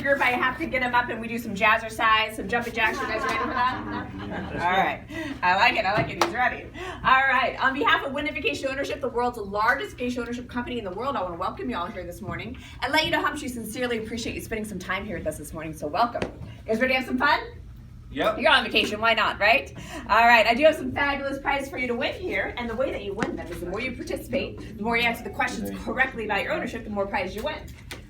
group, I have to get them up and we do some jazzercise, some jumping jacks. You guys ready for that? All right. I like it. He's ready. All right. On behalf of Wyndham Vacation Ownership, the world's largest vacation ownership company in the world, I want to welcome you all here this morning and let you know how much we sincerely appreciate you spending some time here with us this morning. So welcome. You guys ready to have some fun? Yep. You're on vacation, why not, right? All right, I do have some fabulous prizes for you to win here, and the way that you win them is the more you participate, the more you answer the questions correctly about your ownership, the more prizes you win.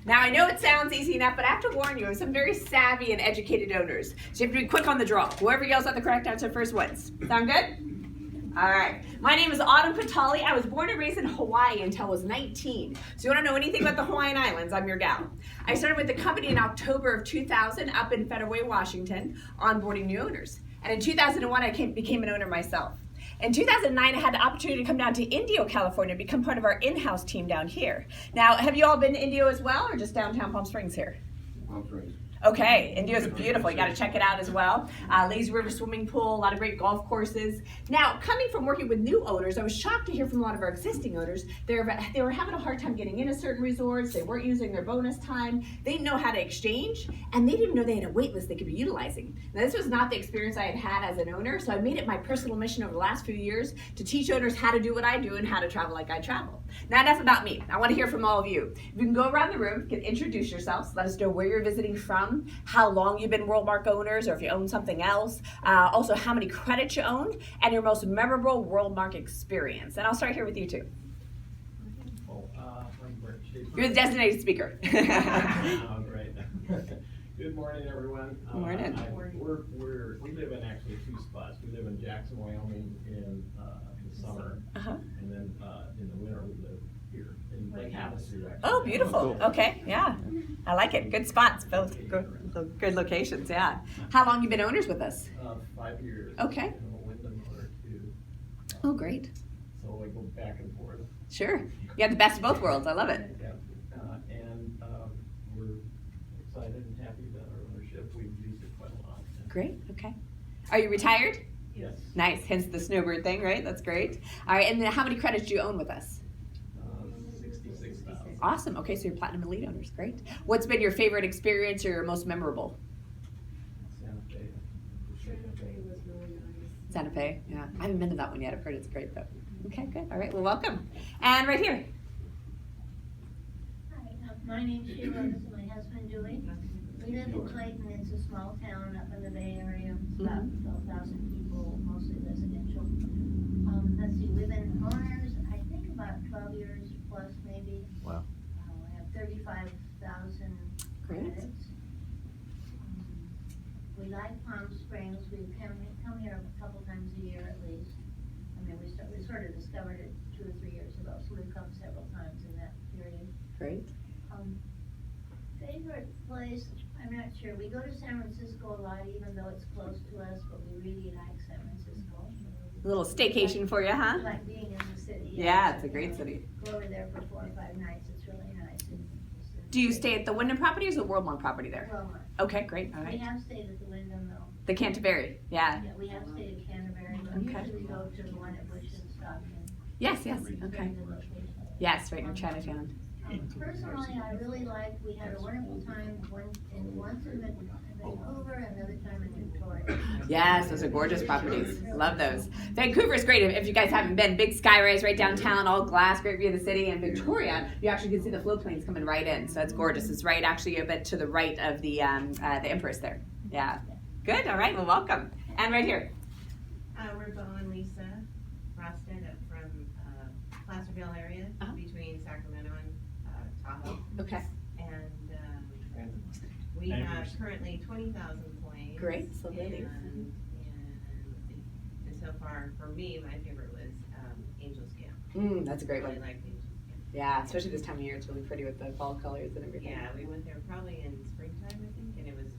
Now, I know it sounds easy enough, but I have to warn you of some very savvy and educated owners. So you have to be quick on the draw. Whoever yells out the correct answer first wins. Sound good? All right. My name is Autum Timeshare. I was born and raised in Hawaii until I was 19. So you want to know anything about the Hawaiian Islands, I'm your gal. I started with the company in October of 2000 up in Federal Way, Washington, onboarding new owners. And in 2001, I became an owner myself. In 2009, I had the opportunity to come down to Indio, California, become part of our in-house team down here. Now, have you all been to Indio as well, or just downtown Palm Springs here? Palm Springs. Okay, Indio is beautiful. You got to check it out as well. Lazy River swimming pool, a lot of great golf courses. Now, coming from working with new owners, I was shocked to hear from a lot of our existing owners they were having a hard time getting into certain resorts. They weren't using their bonus time. They didn't know how to exchange, and they didn't know they had a wait list they could be utilizing. Now, this was not the experience I had had as an owner, so I made it my personal mission over the last few years to teach owners how to do what I do and how to travel like I travel. Now, enough about me. I want to hear from all of you. You can go around the room, you can introduce yourselves, let us know where you're visiting from, how long you've been WorldMark owners, or if you own something else. Also, how many credits you owned, and your most memorable WorldMark experience. And I'll start here with you two. You're the designated speaker. Oh, great. Good morning, everyone. Good morning. We live in actually two spots. We live in Jackson, Wyoming in the summer, and then in the winter we live here in Lake Havasu. Actually. Oh, beautiful. Okay, yeah. I like it. Good spots, both good locations, yeah. How long you been owners with us? 5 years. Okay. And a Wyndham or two. Oh, great. So we go back and forth. Sure. You have the best of both worlds. I love it. Yeah. And we're excited and happy about our ownership. We've used it quite a lot. Great, okay. Are you retired? Yes. Nice, hence the snowbird thing, right? That's great. All right, and then how many credits do you own with us? 66,000. Awesome, okay, so you're Platinum Elite owners, great. What's been your favorite experience or your most memorable? Santa Fe. Was really nice. Santa Fe, yeah. I haven't been to that one yet. I've heard it's great, though. Okay, good. All right, well, welcome. And right here. Hi, my name's Sheila, this is my husband Dewey. We live in Clayton, it's a small town up in the Bay Area, it's about 12,000 people, mostly residential. Let's see, we've been owners, I think about 12 years plus maybe. Wow. We have 35,000 Great. credits. We like Palm Springs, we come here a couple times a year at least. I mean, we sort of discovered it 2 or 3 years ago, so we've come several times in that period. Great. Favorite place, I'm not sure. We go to San Francisco a lot, even though it's close to us, but we really like San Francisco. A little staycation for you, huh? We like being in the city. Yeah, it's a great city. Go over there for 4 or 5 nights, it's really nice. Do you stay at the Wyndham property or is the WorldMark property there? Well, Okay, great, all we right. have stayed at the Wyndham though. The Canterbury, yeah. Yeah, we have stayed at Canterbury, but Okay. usually we go to the one at Bush and Stockton. Yes, yes, It's a okay. very good location. Yes, right near Chinatown. Personally, I really liked, we had a wonderful time, once in Vancouver, another time in Victoria. Yes, those are gorgeous properties. Love those. Vancouver is great. If you guys haven't been, big skyrise right downtown, all glass, great view of the city. And Victoria, you actually can see the float planes coming right in, so it's gorgeous. It's right actually a bit to the right of the Empress there. Yeah. Good. All right. Well, welcome. And right here. We're Bo and Lisa Rosted from Placerville area, between Sacramento and Tahoe. Okay. And we have currently 20,000 points. Great. So really. And so far, for me, my favorite was Angel's Camp. That's a great Really one. liked Angel's Camp. Yeah, especially this time of year. It's really pretty with the fall colors and everything. Yeah, we went there probably in springtime, I think, and it was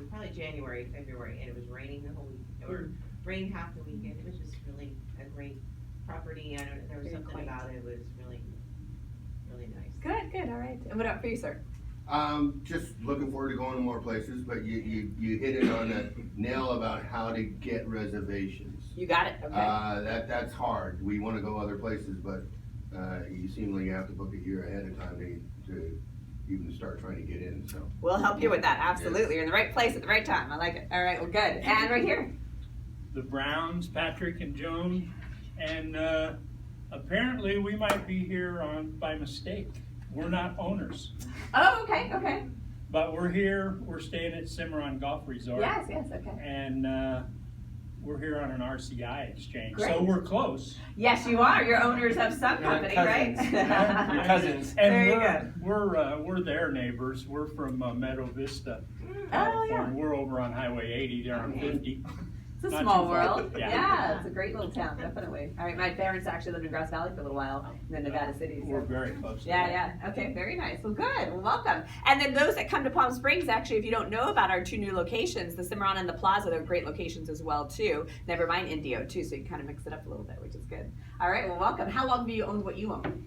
probably January, February, and it was raining the whole week, or rained half the weekend. It was just really a great property. There was Very something quaint. about it was really, really nice. Good. Good. All right. And what about for you, sir? Just looking forward to going to more places, but you hit it on a nail about how to get reservations. You got it. Okay. That's hard. We want to go other places, but you seem like you have to book a year ahead of time to even start trying to get in, so. We'll help you with that, absolutely. You're in the right place at the right time. I like it. All right, well, good. And right here. The Browns, Patrick and Joan, and apparently we might be here by mistake. We're not owners, Oh, okay, okay. but we're here. We're staying at Cimarron Golf Resort, Yes, yes, okay. and we're here on an RCI exchange, Great. so we're close. Yes, you are. You're owners of some company, right? We're cousins. And Very we're their neighbors. We're from Meadow Vista. Oh, yeah. California. We're over on Highway 80. They're on 50. It's a Not small too far. world. Yeah. Yeah, it's a great little town, definitely. All right, my parents actually lived in Grass Valley for a little while, and then Nevada City. We're So. very close. Yeah, yeah. Okay, very nice. Well, good. Well, welcome. And then those that come to Palm Springs, actually, if you don't know about our two new locations, the Cimarron and the Plaza, they're great locations as well, too. Never mind Indio, too, so you can kind of mix it up a little bit, which is good. All right, well, welcome. How long have you owned what you own?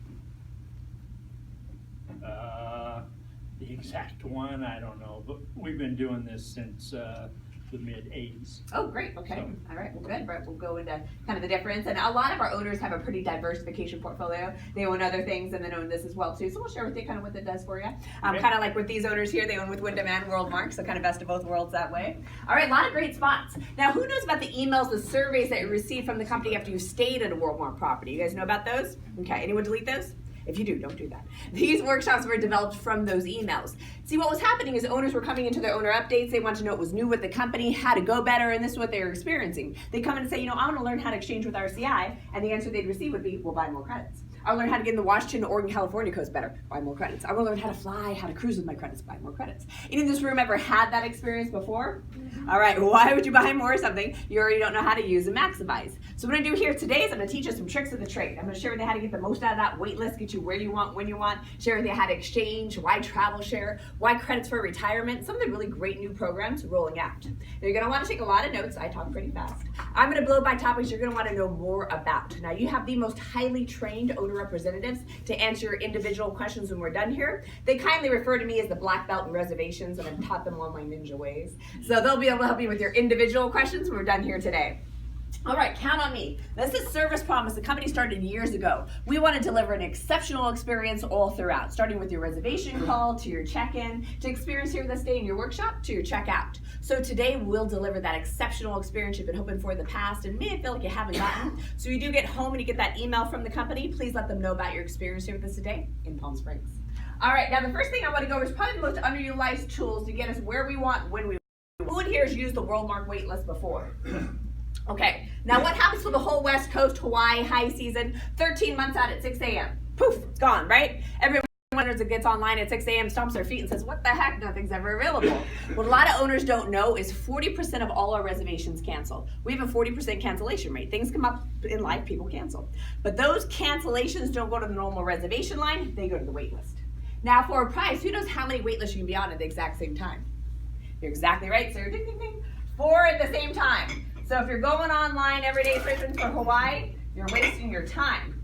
The exact one, I don't know, but we've been doing this since the mid-'80s. Oh, great. Okay. So- All right. Well, good. Right. We'll go into kind of the difference. And a lot of our owners have a pretty diverse vacation portfolio. They own other things and then own this as well, too. So we'll share with you kind of what that does for you. Okay. Kind of like with these owners here, they own with Wyndham and Worldmark, so kind of best of both worlds that way. All right. A lot of great spots. Now, who knows about the emails, the surveys that you receive from the company after you stayed at a Worldmark property? You guys know about those? Okay. Anyone delete those? If you do, don't do that. These workshops were developed from those emails. See, what was happening is owners were coming into their owner updates. They wanted to know what was new with the company, how to go better, and this is what they were experiencing. They come in and say, I want to learn how to exchange with RCI, and the answer they'd receive would be, we'll buy more credits. I want to learn how to get in the Washington, Oregon, California coast better, buy more credits. I want to learn how to fly, how to cruise with my credits, buy more credits. Any in this room ever had that experience before? All right, why would you buy more of something you already don't know how to use and maximize? So what I'm going to do here today is I'm going to teach you some tricks of the trade. I'm going to share with you how to get the most out of that wait list, get you where you want, when you want, share with you how to exchange, why travel share, why credits for retirement, some of the really great new programs rolling out. Now, you're going to want to take a lot of notes. I talk pretty fast. I'm going to blow by topics you're going to want to know more about. Now, you have the most highly trained owner representatives to answer your individual questions when we're done here. They kindly refer to me as the black belt in reservations, and I've taught them all my ninja ways. So they'll be able to help you with your individual questions when we're done here today. All right, count on me. This is Service Promise. The company started years ago. We want to deliver an exceptional experience all throughout, starting with your reservation call, to your check-in, to experience here this day in your workshop, to your checkout. So today we'll deliver that exceptional experience you've been hoping for in the past and may feel like you haven't gotten. So you do get home and you get that email from the company, please let them know about your experience here with us today in Palm Springs. All right, now the first thing I want to go over is probably the most underutilized tools to get us where we want, when we want. Who in here has used the Worldmark wait list before? Okay, now what happens with the whole West Coast, Hawaii, high season, 13 months out at 6 a.m.? Poof, it's gone, right? Everyone wonders it gets online at 6 a.m., stomps their feet and says, what the heck, nothing's ever available. What a lot of owners don't know is 40% of all our reservations cancel. We have a 40% cancellation rate. Things come up in life, people cancel. But those cancellations don't go to the normal reservation line, they go to the wait list. Now for a price, who knows how many wait lists you can be on at the exact same time? You're exactly right, sir. Ding, ding, ding. 4 at the same time. So if you're going online every day searching for Hawaii, you're wasting your time.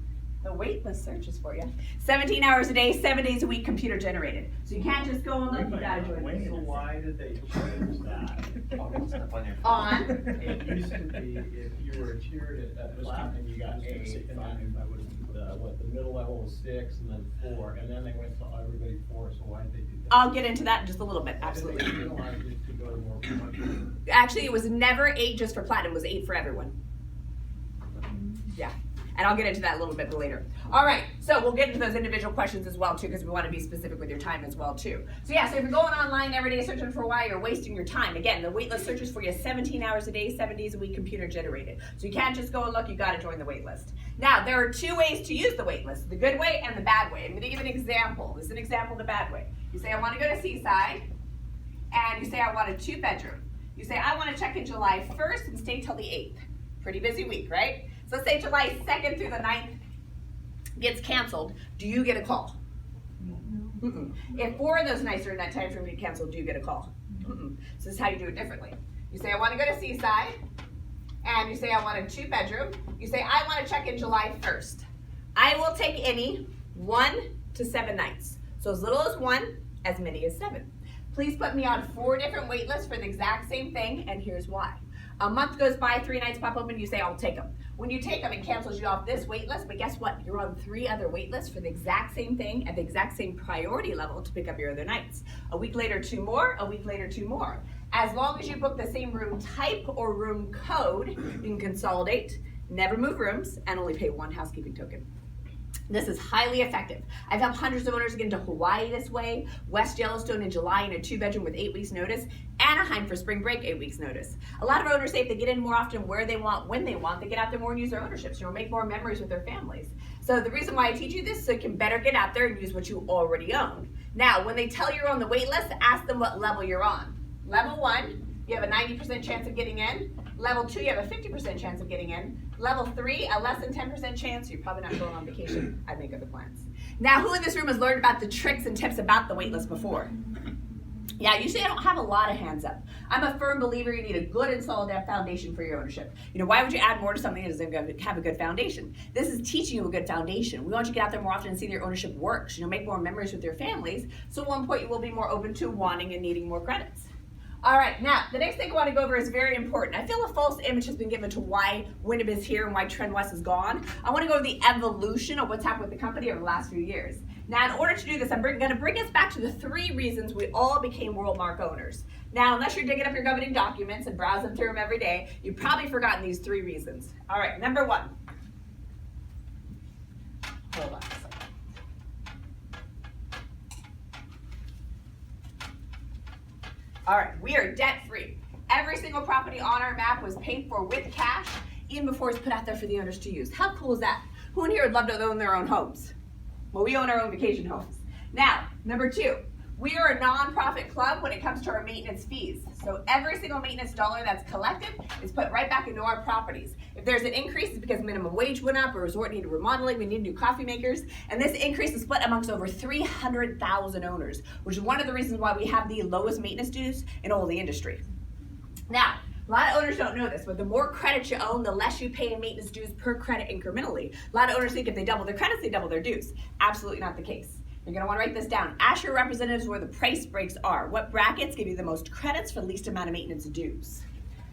The wait list searches for you. 17 hours a day, 7 days a week, computer generated. So you can't just go and look, you gotta join the So why did they change that? on. It used to be if you were tiered at platinum, you got A, and then the middle level was 6, and then 4, and then they went to everybody 4. So why did they do that? I'll get into that in just a little bit, Why did they absolutely. penalize it to go to more promotion? Actually, it was never 8 just for platinum, it was 8 for everyone. Yeah. And I'll get into that a little bit later. All right, so we'll get into those individual questions as well too, because we want to be specific with your time as well too. So yeah, so if you're going online every day searching for why, you're wasting your time. Again, the waitlist searches for you 17 hours a day, 7 days a week, computer generated. So you can't just go and look, you got to join the waitlist. Now, there are 2 ways to use the waitlist, the good way and the bad way. I'm going to give an example. This is an example of the bad way. You say, I want to go to Seaside, and you say, I want a 2-bedroom. You say, I want to check in July 1st and stay till the 8th. Pretty busy week, right? So let's say July 2nd through the 9th gets canceled. Do you get a call? Mm-mm. If 4 of those nights are in that time frame get canceled, do you get a call? Mm-mm. So this is how you do it differently. You say, I want to go to Seaside, and you say, I want a 2-bedroom. You say, I want to check in July 1st. I will take any 1 to 7 nights. So as little as 1, as many as 7. Please put me on 4 different wait lists for the exact same thing, and here's why. A month goes by, 3 nights pop open, you say, I'll take them. When you take them, it cancels you off this wait list, but guess what? You're on 3 other wait lists for the exact same thing at the exact same priority level to pick up your other nights. A week later, 2 more, a week later, 2 more. As long as you book the same room type or room code, you can consolidate, never move rooms, and only pay 1 housekeeping token. This is highly effective. I've helped hundreds of owners get into Hawaii this way, West Yellowstone in July in a 2-bedroom with 8 weeks notice, Anaheim for spring break, 8 weeks notice. A lot of owners say if they get in more often where they want, when they want, they get out there more and use their ownerships, make more memories with their families. So the reason why I teach you this is so you can better get out there and use what you already own. Now, when they tell you you're on the wait list, ask them what level you're on. Level 1, you have a 90% chance of getting in. Level 2, you have a 50% chance of getting in. Level 3, a less than 10% chance, you're probably not going on vacation. I make other plans. Now, who in this room has learned about the tricks and tips about the waitlist before? Yeah, usually I don't have a lot of hands up. I'm a firm believer you need a good and solid foundation for your ownership. Why would you add more to something that doesn't have a good foundation? This is teaching you a good foundation. We want you to get out there more often and see that your ownership works. Make more memories with your families. So at one point you will be more open to wanting and needing more credits. All right, now, the next thing I want to go over is very important. I feel a false image has been given to why Wyndham is here and why Trend West is gone. I want to go over the evolution of what's happened with the company over the last few years. Now, in order to do this, I'm going to bring us back to the 3 reasons we all became WorldMark owners. Now, unless you're digging up your governing documents and browsing through them every day, you've probably forgotten these 3 reasons. All right, number 1. Hold on a second. All right, we are debt-free. Every single property on our map was paid for with cash, even before it's put out there for the owners to use. How cool is that? Who in here would love to own their own homes? Well, we own our own vacation homes. Now, number 2, we are a nonprofit club when it comes to our maintenance fees. So every single maintenance dollar that's collected is put right back into our properties. If there's an increase, it's because minimum wage went up, a resort needed remodeling, we need new coffee makers, and this increase is split amongst over 300,000 owners, which is one of the reasons why we have the lowest maintenance dues in all the industry. Now, a lot of owners don't know this, but the more credits you own, the less you pay in maintenance dues per credit incrementally. A lot of owners think if they double their credits, they double their dues. Absolutely not the case. You're going to want to write this down. Ask your representatives where the price breaks are. What brackets give you the most credits for the least amount of maintenance dues?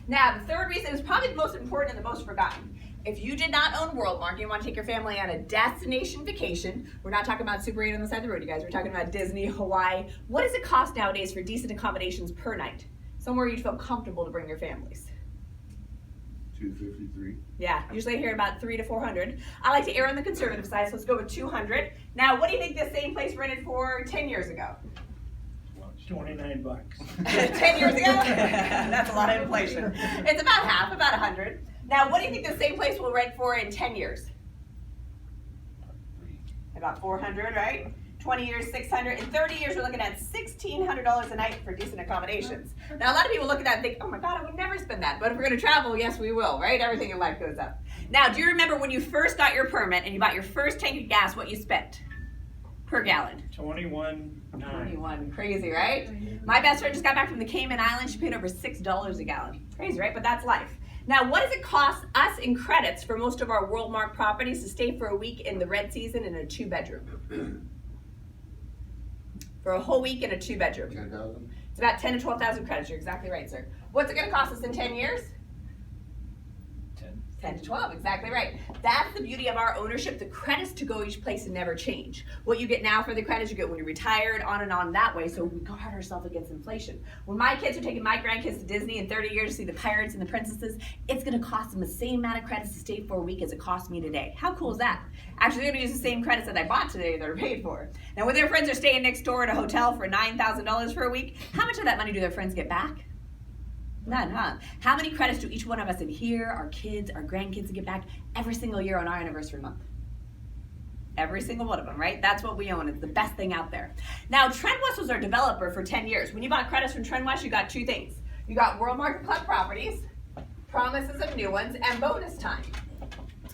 Now, the 3rd reason is probably the most important and the most forgotten. If you did not own WorldMark, you want to take your family on a destination vacation. We're not talking about Super 8 on the side of the road, you guys. We're talking about Disney, Hawaii. What does it cost nowadays for decent accommodations per night? Somewhere you'd feel comfortable to bring your families. $253. Yeah, usually I hear about $300 to $400. I like to err on the conservative side, so let's go with $200. Now, what do you think this same place rented for 10 years ago? $29. 10 years ago? That's a lot of inflation. It's about half, about 100. Now, what do you think the same place will rent for in 10 years? About 400, right? 20 years, 600. In 30 years, we're looking at $1,600 a night for decent accommodations. Now, a lot of people look at that and think, oh my God, I would never spend that. But if we're going to travel, yes, we will, right? Everything in life goes up. Now, do you remember when you first got your permit and you bought your first tank of gas, what you spent per gallon? $21.9. Crazy, right? My best friend just got back from the Cayman Islands. She paid over $6 a gallon. Crazy, right? But that's life. Now, what does it cost us in credits for most of our WorldMark properties to stay for a week in the red season in a 2-bedroom? For a whole week in a 2-bedroom. 10,000. It's about 10 to 12,000 credits. You're exactly right, sir. What's it going to cost us in 10 years? 10 to 12, exactly right. That's the beauty of our ownership. The credits to go each place and never change. What you get now for the credits, you get when you're retired, on and on that way, so we guard ourselves against inflation. When my kids are taking my grandkids to Disney in 30 years to see the pirates and the princesses, it's going to cost them the same amount of credits to stay for a week as it cost me today. How cool is that? Actually, they're going to use the same credits that I bought today that are paid for. Now, when their friends are staying next door at a hotel for $9,000 for a week, how much of that money do their friends get back? None, huh? How many credits do each one of us in here, our kids, our grandkids get back every single year on our anniversary month? Every single one of them, right? That's what we own. It's the best thing out there. Now, Trend West was our developer for 10 years. When you bought credits from Trend West, you got 2 things. You got WorldMark Club properties, promises of new ones, and bonus time.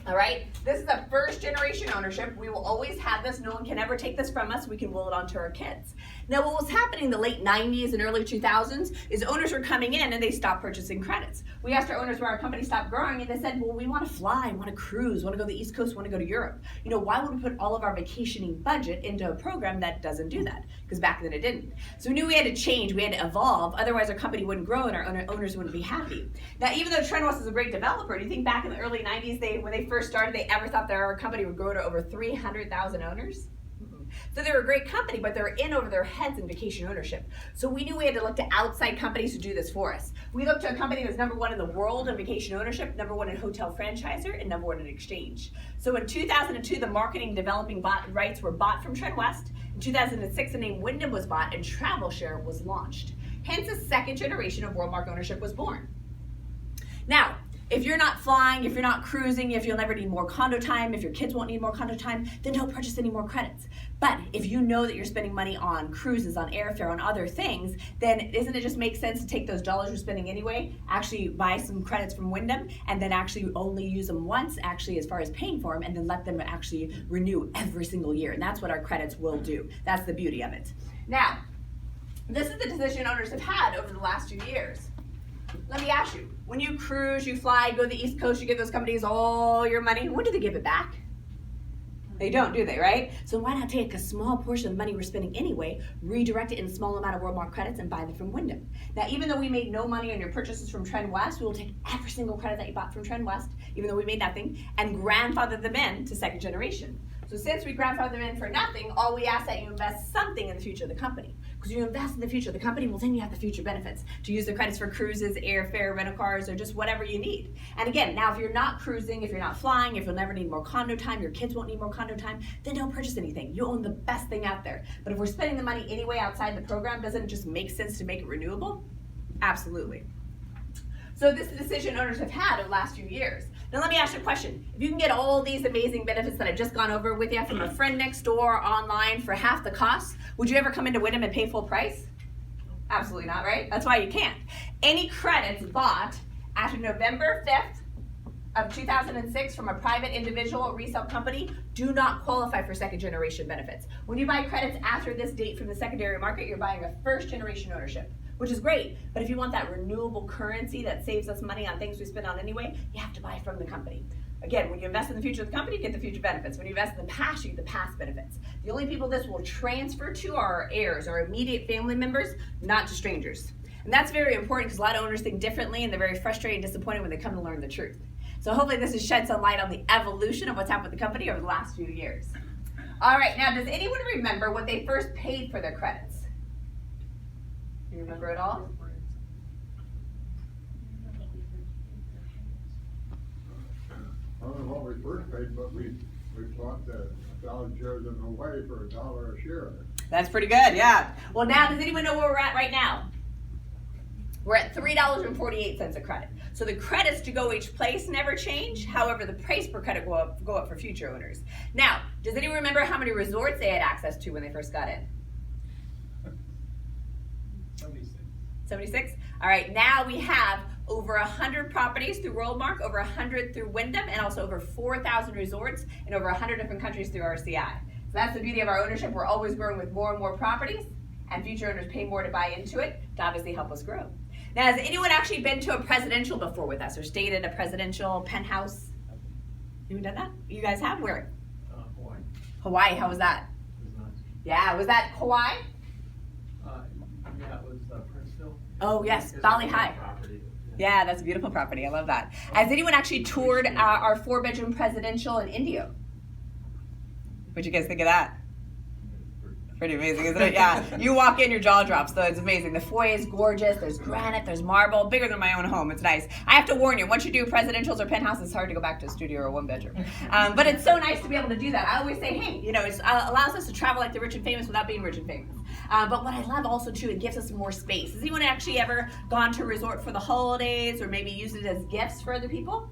All right? This is a first generation ownership. We will always have this. No one can ever take this from us. We can will it onto our kids. Now, what was happening in the late 90s and early 2000s is owners were coming in and they stopped purchasing credits. We asked our owners where our company stopped growing, and they said, well, we want to fly, want to cruise, want to go to the East Coast, want to go to Europe. Why would we put all of our vacationing budget into a program that doesn't do that? Because back then it didn't. So we knew we had to change, we had to evolve, otherwise our company wouldn't grow and our owners wouldn't be happy. Now, even though Trend West is a great developer, do you think back in the early 90s, when they first started, they ever thought that our company would grow to over 300,000 owners? So they were a great company, but they were in over their heads in vacation ownership. So we knew we had to look to outside companies to do this for us. We looked to a company that was #1 in the world in vacation ownership, #1 in hotel franchisor, and #1 in exchange. So in 2002, the marketing developing rights were bought from Trend West. In 2006, the name Wyndham was bought and TravelShare was launched. Hence, a second generation of WorldMark ownership was born. Now, if you're not flying, if you're not cruising, if you'll never need more condo time, if your kids won't need more condo time, then don't purchase any more credits. But if you know that you're spending money on cruises, on airfare, on other things, then doesn't it just make sense to take those dollars you're spending anyway, actually buy some credits from Wyndham, and then actually only use them once, actually as far as paying for them, and then let them actually renew every single year. And that's what our credits will do. That's the beauty of it. Now, this is the decision owners have had over the last few years. Let me ask you, when you cruise, you fly, go to the East Coast, you give those companies all your money, when do they give it back? They don't, do they, right? So why not take a small portion of the money we're spending anyway, redirect it in a small amount of WorldMark credits and buy them from Wyndham? Now, even though we made no money on your purchases from Trend West, we will take every single credit that you bought from Trend West, even though we made nothing, and grandfather them in to second generation. So since we grandfather them in for nothing, all we ask that you invest something in the future of the company. Because you invest in the future of the company, well, then you have the future benefits to use the credits for cruises, airfare, rental cars, or just whatever you need. And again, now if you're not cruising, if you're not flying, if you'll never need more condo time, your kids won't need more condo time, then don't purchase anything. You own the best thing out there. But if we're spending the money anyway outside the program, doesn't it just make sense to make it renewable? Absolutely. So this is a decision owners have had over the last few years. Now let me ask you a question. If you can get all these amazing benefits that I've just gone over with you from a friend next door online for half the cost, would you ever come into Wyndham and pay full price? Absolutely not, right? That's why you can't. Any credits bought after November 5th of 2006 from a private individual or resale company do not qualify for second generation benefits. When you buy credits after this date from the secondary market, you're buying a first generation ownership, which is great. But if you want that renewable currency that saves us money on things we spend on anyway, you have to buy from the company. Again, when you invest in the future of the company, you get the future benefits. When you invest in the past, you get the past benefits. The only people this will transfer to are our heirs, our immediate family members, not to strangers. And that's very important because a lot of owners think differently and they're very frustrated and disappointed when they come to learn the truth. So hopefully this has shed some light on the evolution of what's happened with the company over the last few years. All right, now does anyone remember what they first paid for their credits? Do you remember it all? I don't know what we first paid, but we bought the 1,000 shares in Hawaii for $1 a share. That's pretty good, yeah. Well, now does anyone know where we're at right now? We're at $3.48 a credit. So the credits to go each place never change. However, the price per credit go up for future owners. Now, does anyone remember how many resorts they had access to when they first got in? 76? All right, now we have over 100 properties through WorldMark, over 100 through Wyndham, and also over 4,000 resorts in over 100 different countries through RCI. So that's the beauty of our ownership. We're always growing with more and more properties, and future owners pay more to buy into it to obviously help us grow. Now, has anyone actually been to a presidential before with us or stayed at a presidential penthouse? Anyone done that? You guys have? Where? Hawaii. Hawaii, how was that? It was nice. Yeah, was that Kauai? Yeah, it was Princeville. Oh, yes, It's Bali a High. property. Yeah, that's a beautiful property. I love that. Has anyone actually toured our 4-bedroom presidential in Indio? What'd you guys think of that? Pretty amazing, isn't it? Yeah. You walk in, your jaw drops, though. It's amazing. The foyer is gorgeous. There's granite. There's marble. Bigger than my own home. It's nice. I have to warn you, once you do presidentials or penthouses, it's hard to go back to a studio or a 1-bedroom. But it's so nice to be able to do that. I always say, hey, you know, it allows us to travel like the rich and famous without being rich and famous. But what I love also, too, it gives us more space. Has anyone actually ever gone to a resort for the holidays or maybe used it as gifts for other people?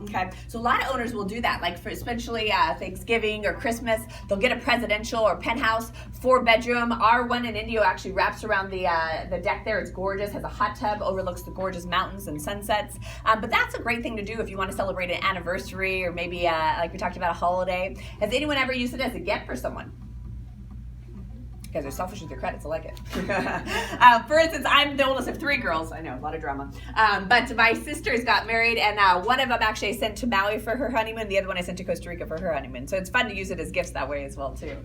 Okay, so a lot of owners will do that, like for especially Thanksgiving or Christmas, they'll get a presidential or penthouse, 4-bedroom. Our one in Indio actually wraps around the deck there. It's gorgeous, has a hot tub, overlooks the gorgeous mountains and sunsets. But that's a great thing to do if you want to celebrate an anniversary or maybe like we talked about, a holiday. Has anyone ever used it as a gift for someone? You guys are selfish with your credits, I like it. For instance, I'm the oldest of 3 girls. I know, a lot of drama. But my sisters got married, and one of them actually I sent to Maui for her honeymoon. The other one I sent to Costa Rica for her honeymoon. So it's fun to use it as gifts that way as well, too.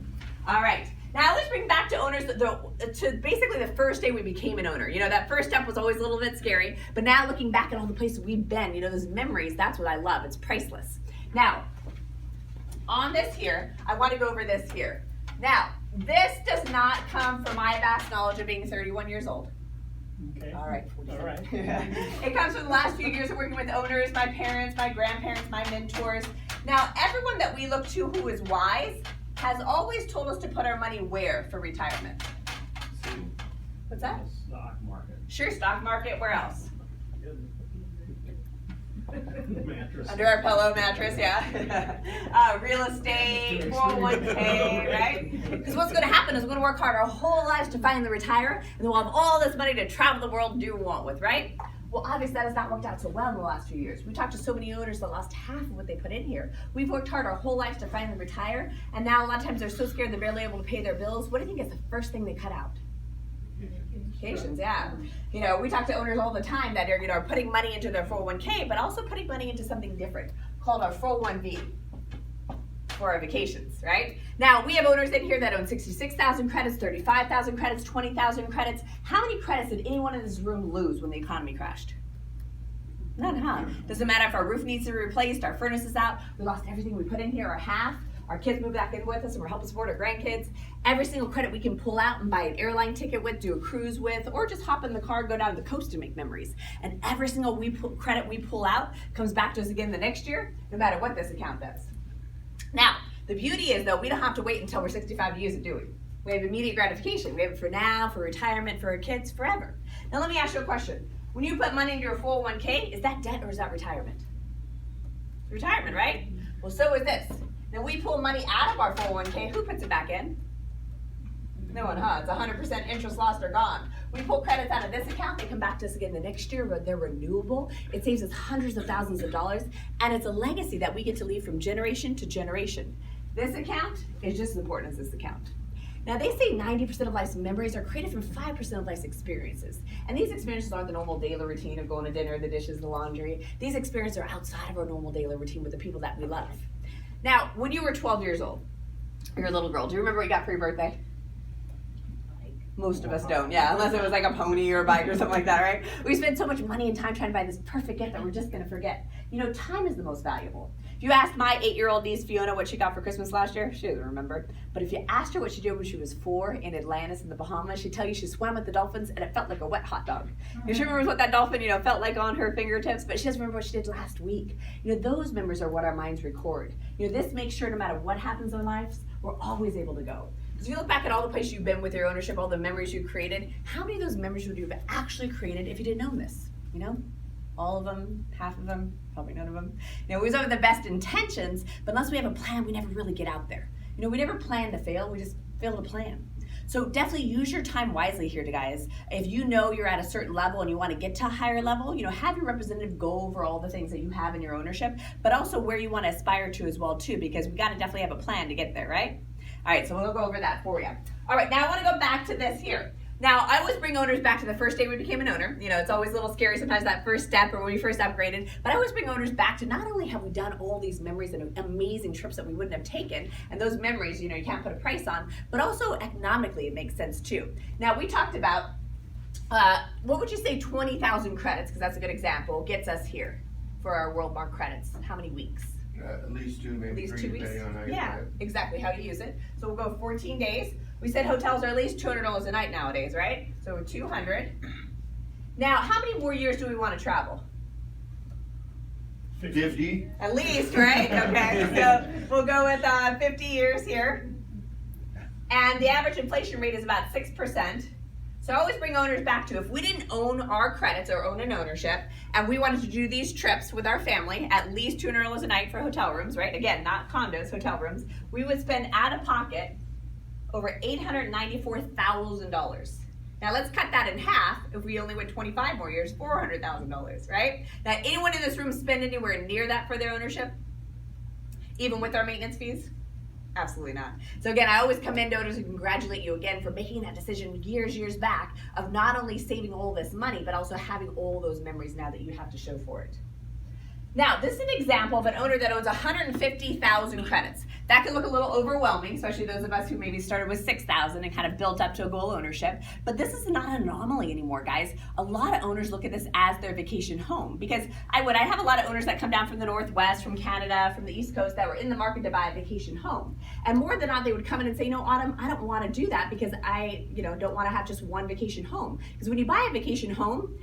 All right. Now let's bring back to owners to basically the first day we became an owner. You know, that first step was always a little bit scary, but now looking back at all the places we've been, you know, those memories, that's what I love. It's priceless. Now, on this here, I want to go over this here. Now, this does not come from my vast knowledge of being 31 years old. Okay. All right. All right. It comes from the last few years of working with owners, my parents, my grandparents, my mentors. Now, everyone that we look to who is wise has always told us to put our money where for retirement? What's that? Stock market. Sure, stock market. Where else? Mattress. Under our pillow, mattress, yeah. Real estate, 401k, right? Because what's going to happen is we're going to work hard our whole lives to finally retire, and then we'll have all this money to travel the world and do what we want with, right? Well, obviously that has not worked out so well in the last few years. We talked to so many owners that lost half of what they put in here. We've worked hard our whole lives to finally retire, and now a lot of times they're so scared they're barely able to pay their bills. What do you think is the first thing they cut out? Vacations, yeah. You know, we talk to owners all the time that are, you know, putting money into their 401k, but also putting money into something different called our 401v for our vacations, right? Now, we have owners in here that own 66,000 credits, 35,000 credits, 20,000 credits. How many credits did anyone in this room lose when the economy crashed? None, huh? Doesn't matter if our roof needs to be replaced, our furnace is out, we lost everything we put in here, or half. Our kids move back in with us and we're helping support our grandkids. Every single credit we can pull out and buy an airline ticket with, do a cruise with, or just hop in the car, go down to the coast and make memories. And every single credit we pull out comes back to us again the next year, no matter what this account does. Now, the beauty is though, we don't have to wait until we're 65 to use it, do we? We have immediate gratification. We have it for now, for retirement, for our kids, forever. Now let me ask you a question. When you put money into your 401k, is that debt or is that retirement? It's retirement, right? Well, so is this. Now we pull money out of our 401k, who puts it back in? No one, huh? It's 100% interest lost or gone. We pull credits out of this account, they come back to us again the next year, but they're renewable. It saves us hundreds of thousands of dollars, and it's a legacy that we get to leave from generation to generation. This account is just as important as this account. Now they say 90% of life's memories are created from 5% of life's experiences. And these experiences aren't the normal daily routine of going to dinner, the dishes, the laundry. These experiences are outside of our normal daily routine with the people that we love. Now, when you were 12 years old, you're a little girl, do you remember what you got for your birthday? Most of us don't, yeah, unless it was like a pony or a bike or something like that, right? We spend so much money and time trying to buy this perfect gift that we're just gonna forget. You know, time is the most valuable. If you asked my 8-year-old niece Fiona what she got for Christmas last year, she doesn't remember. But if you asked her what she did when she was 4 in Atlantis in the Bahamas, she'd tell you she swam with the dolphins and it felt like a wet hot dog. You know, she remembers what that dolphin, you know, felt like on her fingertips, but she doesn't remember what she did last week. You know, those memories are what our minds record. You know, this makes sure no matter what happens in our lives, we're always able to go. Because if you look back at all the places you've been with your ownership, all the memories you created, how many of those memories would you have actually created if you didn't own this? You know? All of them, half of them, probably none of them. You know, we always have the best intentions, but unless we have a plan, we never really get out there. You know, we never plan to fail, we just fail to plan. So definitely use your time wisely here, guys. If you know you're at a certain level and you want to get to a higher level, you know, have your representative go over all the things that you have in your ownership, but also where you want to aspire to as well too, because we got to definitely have a plan to get there, right? All right, so we'll go over that for you. All right, now I want to go back to this here. Now, I always bring owners back to the first day we became an owner. You know, it's always a little scary sometimes that first step or when we first upgraded, but I always bring owners back to not only have we done all these memories and amazing trips that we wouldn't have taken, and those memories, you know, you can't put a price on, but also economically it makes sense too. Now, we talked about, what would you say 20,000 credits, because that's a good example, gets us here for our World Mark credits? How many weeks? At least 2, maybe At least 3, 2 weeks? depending on how you Yeah, do it. exactly how you use it. So we'll go 14 days. We said hotels are at least $200 a night nowadays, right? So 200. Now, how many more years do we want to travel? 50? At least, right? Okay, so we'll go with 50 years here. And the average inflation rate is about 6%. So I always bring owners back to if we didn't own our credits or own an ownership, and we wanted to do these trips with our family, at least $200 a night for hotel rooms, right? Again, not condos, hotel rooms. We would spend out of pocket over $894,000. Now let's cut that in half. If we only went 25 more years, $400,000, right? Now anyone in this room spend anywhere near that for their ownership? Even with our maintenance fees? Absolutely not. So again, I always commend owners and congratulate you again for making that decision years back of not only saving all this money, but also having all those memories now that you have to show for it. Now, this is an example of an owner that owns 150,000 credits. That can look a little overwhelming, especially those of us who maybe started with 6,000 and kind of built up to a goal ownership. But this is not an anomaly anymore, guys. A lot of owners look at this as their vacation home, because I have a lot of owners that come down from the Northwest, from Canada, from the East Coast that were in the market to buy a vacation home. And more than not, they would come in and say, no, Autumn, I don't want to do that because I don't want to have just one vacation home. Because when you buy a vacation home,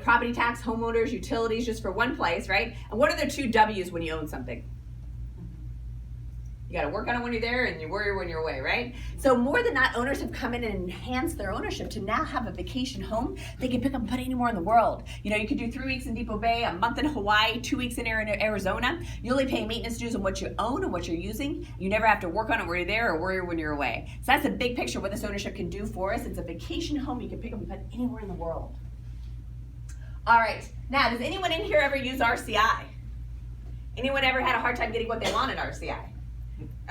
property tax, homeowners, utilities, just for one place, right? And what are the 2 W's when you own something? You got to work on it when you're there and you worry when you're away, right? So more than not, owners have come in and enhanced their ownership to now have a vacation home they can pick up and put anywhere in the world. You could do 3 weeks in Depot Bay, a month in Hawaii, 2 weeks in Arizona. You only pay maintenance dues on what you own and what you're using. You never have to work on it when you're there or worry when you're away. So that's a big picture of what this ownership can do for us. It's a vacation home you can pick up and put anywhere in the world. All right, now does anyone in here ever use RCI? Anyone ever had a hard time getting what they want in RCI?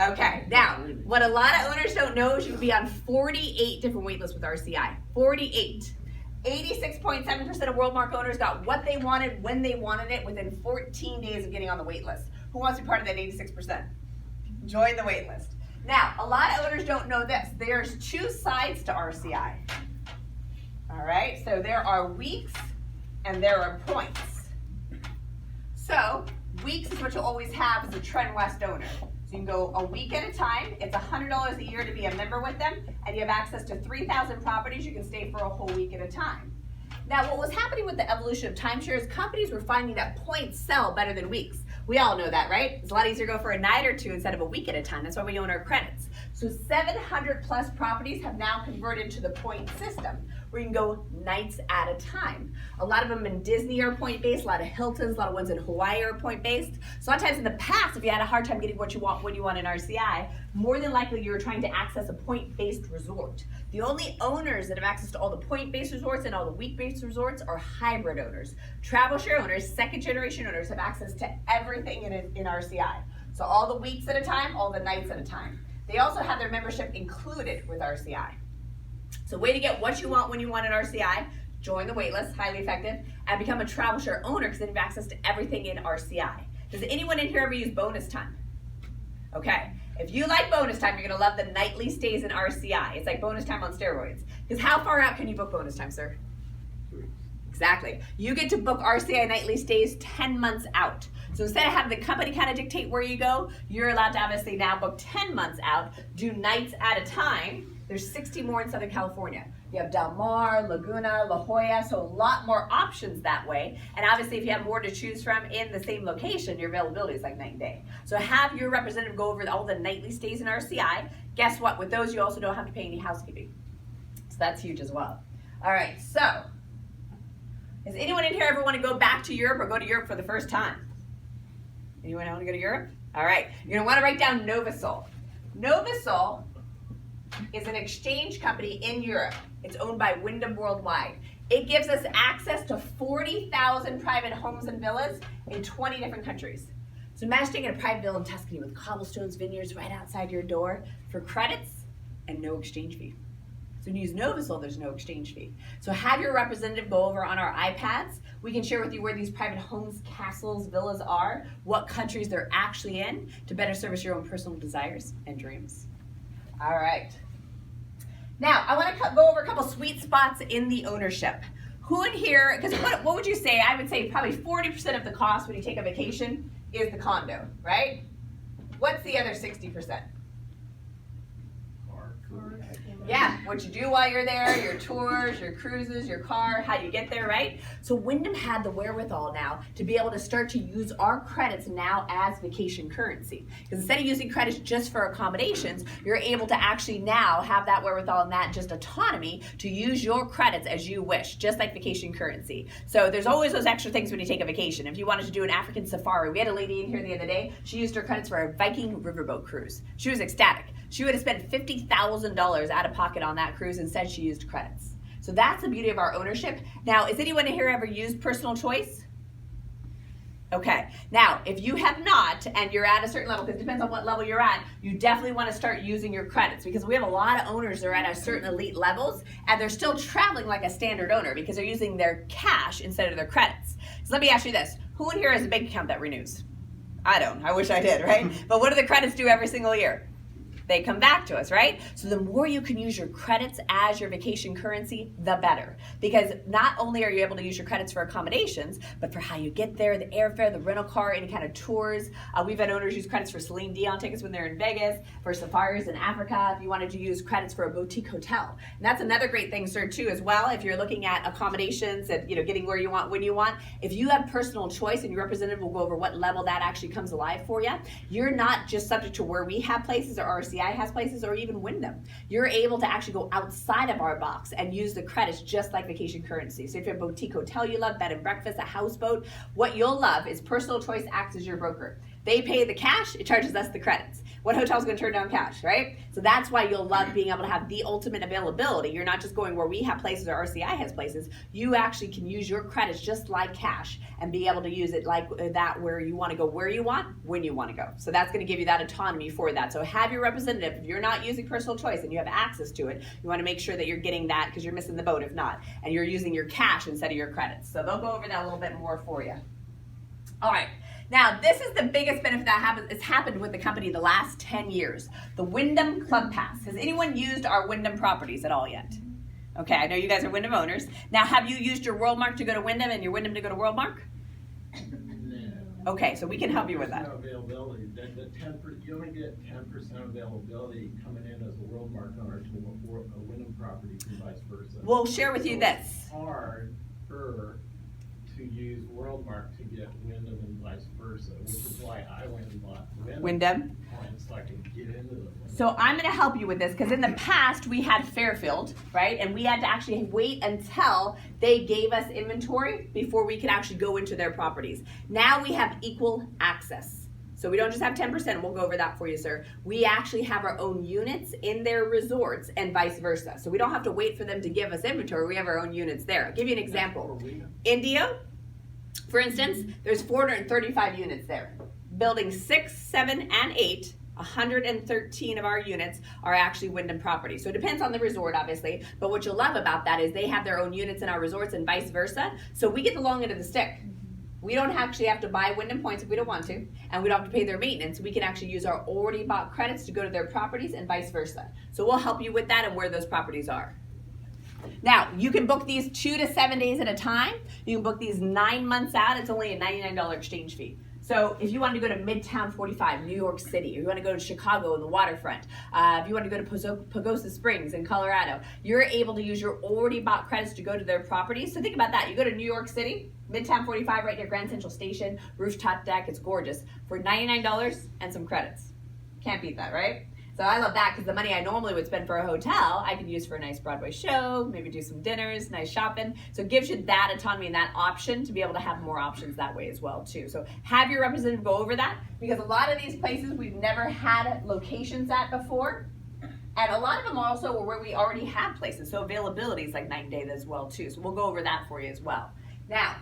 Okay, now, what a lot of owners don't know is you can be on 48 different wait lists with RCI. 48. 86.7% of WorldMark owners got what they wanted when they wanted it within 14 days of getting on the wait list. Who wants to be part of that 86%? Join the wait list. Now, a lot of owners don't know this. There's 2 sides to RCI. All right, so there are weeks and there are points. So, weeks is what you'll always have as a Trend West owner. So you can go a week at a time. It's $100 a year to be a member with them, and you have access to 3,000 properties. You can stay for a whole week at a time. Now, what was happening with the evolution of timeshare is companies were finding that points sell better than weeks. We all know that, right? It's a lot easier to go for a night or 2 instead of a week at a time. That's why we own our credits. So 700 plus properties have now converted to the point system, where you can go nights at a time. A lot of them in Disney are point-based, a lot of Hiltons, a lot of ones in Hawaii are point-based. So a lot of times in the past, if you had a hard time getting what you want when you want in RCI, more than likely you were trying to access a point-based resort. The only owners that have access to all the point-based resorts and all the week-based resorts are hybrid owners. Travel share owners, second-generation owners, have access to everything in RCI. So all the weeks at a time, all the nights at a time. They also have their membership included with RCI. So way to get what you want when you want in RCI, join the waitlist, highly effective, and become a travel share owner because then you have access to everything in RCI. Does anyone in here ever use bonus time? Okay, if you like bonus time, you're gonna love the nightly stays in RCI. It's like bonus time on steroids. Because how far out can you book bonus time, sir? 2 weeks. Exactly. You get to book RCI nightly stays 10 months out. So instead of having the company kind of dictate where you go, you're allowed to obviously now book 10 months out, do nights at a time. There's 60 more in Southern California. You have Del Mar, Laguna, La Jolla, so a lot more options that way. And obviously if you have more to choose from in the same location, your availability is like night and day. So have your representative go over all the nightly stays in RCI. Guess what? With those, you also don't have to pay any housekeeping. So that's huge as well. All right, so does anyone in here ever want to go back to Europe or go to Europe for the first time? Anyone want to go to Europe? All right, you're going to want to write down Novasol. Novasol is an exchange company in Europe. It's owned by Wyndham Worldwide. It gives us access to 40,000 private homes and villas in 20 different countries. So imagine staying in a private villa in Tuscany with cobblestones, vineyards right outside your door for credits and no exchange fee. So when you use Novasol, there's no exchange fee. So have your representative go over on our iPads. We can share with you where these private homes, castles, villas are, what countries they're actually in to better service your own personal desires and dreams. All right. Now, I want to go over a couple sweet spots in the ownership. Who in here, because what would you say? I would say probably 40% of the cost when you take a vacation is the condo, right? What's the other 60%? Yeah, what you do while you're there, your tours, your cruises, your car, how you get there, right? So Wyndham had the wherewithal now to be able to start to use our credits now as vacation currency. Because instead of using credits just for accommodations, you're able to actually now have that wherewithal and that just autonomy to use your credits as you wish, just like vacation currency. So there's always those extra things when you take a vacation. If you wanted to do an African safari, we had a lady in here the other day, she used her credits for a Viking riverboat cruise. She was ecstatic. She would have spent $50,000 out of pocket on that cruise. Instead, she used credits. So that's the beauty of our ownership. Now, has anyone here ever used personal choice? Okay, now if you have not and you're at a certain level, because it depends on what level you're at, you definitely want to start using your credits, because we have a lot of owners that are at a certain elite levels and they're still traveling like a standard owner because they're using their cash instead of their credits. So let me ask you this, who in here has a bank account that renews? I don't, I wish I did, right? But what do the credits do every single year? They come back to us, right? So the more you can use your credits as your vacation currency, the better. Because not only are you able to use your credits for accommodations, but for how you get there, the airfare, the rental car, any kind of tours. We've had owners use credits for Celine Dion tickets when they're in Vegas, for safaris in Africa, if you wanted to use credits for a boutique hotel. And that's another great thing, sir, too, as well. If you're looking at accommodations and getting where you want, when you want, if you have personal choice, and your representative will go over what level that actually comes alive for you, you're not just subject to where we have places or RCI has places or even Wyndham. You're able to actually go outside of our box and use the credits just like vacation currency. So if you're a boutique hotel you love, bed and breakfast, a houseboat, what you'll love is Personal Choice acts as your broker. They pay the cash, it charges us the credits. What hotel's gonna turn down cash, right? So that's why you'll love being able to have the ultimate availability. You're not just going where we have places or RCI has places. You actually can use your credits just like cash and be able to use it like that where you wanna go where you want, when you wanna go. So that's gonna give you that autonomy for that. So have your representative, if you're not using Personal Choice and you have access to it, you wanna make sure that you're getting that because you're missing the boat if not. And you're using your cash instead of your credits. So they'll go over that a little bit more for you. All right. Now, this is the biggest benefit that has happened with the company the last 10 years. The Wyndham Club Pass. Has anyone used our Wyndham properties at all yet? Okay, I know you guys are Wyndham owners. Now, have you used your WorldMark to go to Wyndham and your Wyndham to go to WorldMark? No. Okay, so we can help you with that. There's no availability. You only get 10% availability coming in as a WorldMark owner to a Wyndham property and vice versa. We'll share with you So this. It's harder to use WorldMark to get Wyndham and vice versa, which is why I went and bought Wyndham. points so I can get into the Wyndham. So I'm going to help you with this because in the past we had Fairfield, right? And we had to actually wait until they gave us inventory before we could actually go into their properties. Now we have equal access. So we don't just have 10%, we'll go over that for you, sir. We actually have our own units in their resorts and vice versa. So we don't have to wait for them to give us inventory, we have our own units there. I'll give you an example. India, for instance, there's 435 units there. Buildings 6, 7, and 8, 113 of our units are actually Wyndham properties. So it depends on the resort, obviously, but what you'll love about that is they have their own units in our resorts and vice versa, so we get the long end of the stick. We don't actually have to buy Wyndham points if we don't want to, and we don't have to pay their maintenance. We can actually use our already bought credits to go to their properties and vice versa. So we'll help you with that and where those properties are. Now, you can book these 2 to 7 days at a time. You can book these 9 months out. It's only a $99 exchange fee. So if you wanted to go to Midtown 45, New York City, or you want to go to Chicago and the waterfront, if you want to go to Pagosa Springs in Colorado, you're able to use your already bought credits to go to their properties. So think about that. You go to New York City, Midtown 45 right near Grand Central Station, rooftop deck, it's gorgeous, for $99 and some credits. Can't beat that, right? So I love that because the money I normally would spend for a hotel, I could use for a nice Broadway show, maybe do some dinners, nice shopping. So it gives you that autonomy and that option to be able to have more options that way as well too. So have your representative go over that because a lot of these places we've never had locations at before. And a lot of them also are where we already have places. So availability is like night and day as well too. So we'll go over that for you as well. Now,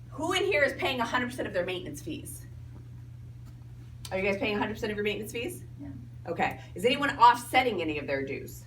who in here is paying 100% of their maintenance fees? Are you guys paying 100% of your maintenance fees? Yeah. Okay. Is anyone offsetting any of their dues?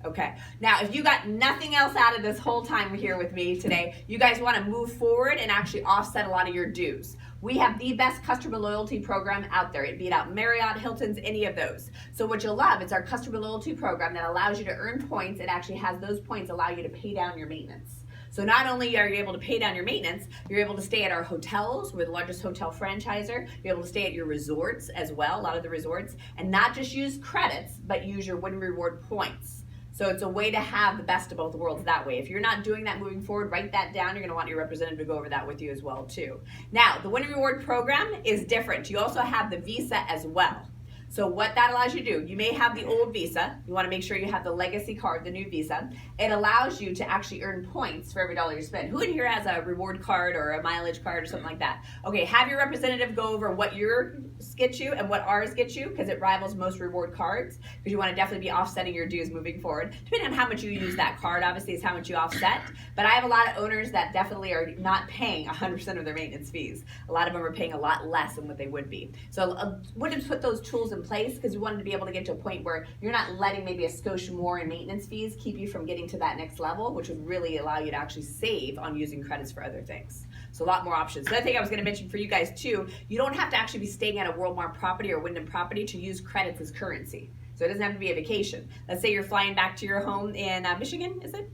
Okay. Now, if you got nothing else out of this whole time here with me today, you guys want to move forward and actually offset a lot of your dues. We have the best customer loyalty program out there. It'd be out Marriott, Hilton's, any of those. So what you'll love, it's our customer loyalty program that allows you to earn points. It actually has those points allow you to pay down your maintenance. So not only are you able to pay down your maintenance, you're able to stay at our hotels. We're the largest hotel franchiser. You're able to stay at your resorts as well, a lot of the resorts, and not just use credits, but use your Win Reward points. So it's a way to have the best of both worlds that way. If you're not doing that moving forward, write that down. You're gonna want your representative to go over that with you as well too. Now, the Win Reward program is different. You also have the Visa as well. So what that allows you to do, you may have the old Visa. You want to make sure you have the legacy card, the new Visa. It allows you to actually earn points for every dollar you spend. Who in here has a reward card or a mileage card or something like that? Okay, have your representative go over what yours gets you and what ours gets you, because it rivals most reward cards, because you want to definitely be offsetting your dues moving forward. Depending on how much you use that card, obviously, is how much you offset. But I have a lot of owners that definitely are not paying 100% of their maintenance fees. A lot of them are paying a lot less than what they would be. So wanted to put those tools in place because we wanted to be able to get to a point where you're not letting maybe a skosh more in maintenance fees keep you from getting to that next level, which would really allow you to actually save on using credits for other things. So a lot more options. The other thing I was going to mention for you guys too, you don't have to actually be staying at a Worldmark property or Wyndham property to use credits as currency. So it doesn't have to be a vacation. Let's say you're flying back to your home in Michigan, is it?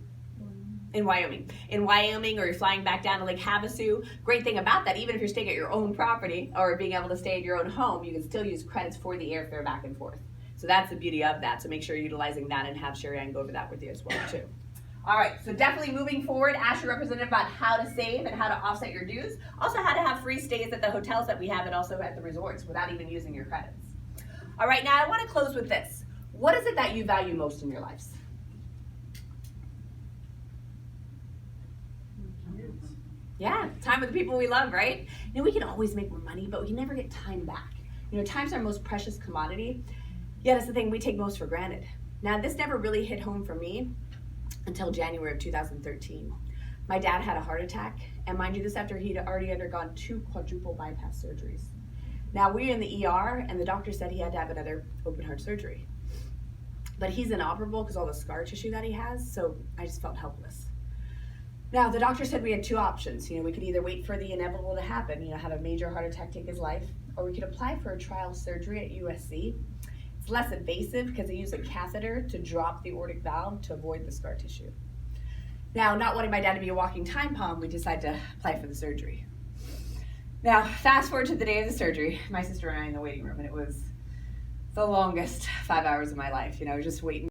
In Wyoming, or you're flying back down to Lake Havasu. Great thing about that, even if you're staying at your own property or being able to stay at your own home, you can still use credits for the airfare back and forth. So that's the beauty of that. So make sure you're utilizing that, and have Sherry Ann go over that with you as well too. All right, so definitely moving forward, ask your representative about how to save and how to offset your dues. Also how to have free stays at the hotels that we have and also at the resorts without even using your credits. All right, now I want to close with this. What is it that you value most in your lives? Yeah, time with the people we love, right? You know, we can always make more money, but we can never get time back. You know, time's our most precious commodity, yet it's the thing we take most for granted. Now, this never really hit home for me until January of 2013. My dad had a heart attack, and mind you, this after he'd already undergone 2 quadruple bypass surgeries. Now, we were in the ER, and the doctor said he had to have another open heart surgery. But he's inoperable because all the scar tissue that he has, so I just felt helpless. Now, the doctor said we had 2 options. You know, we could either wait for the inevitable to happen, you know, have a major heart attack take his life, or we could apply for a trial surgery at USC. It's less invasive because they use a catheter to drop the aortic valve to avoid the scar tissue. Now, not wanting my dad to be a walking time bomb, we decided to apply for the surgery. Now, fast forward to the day of the surgery, my sister and I in the waiting room, and it was the longest 5 hours of my life. You know, just waiting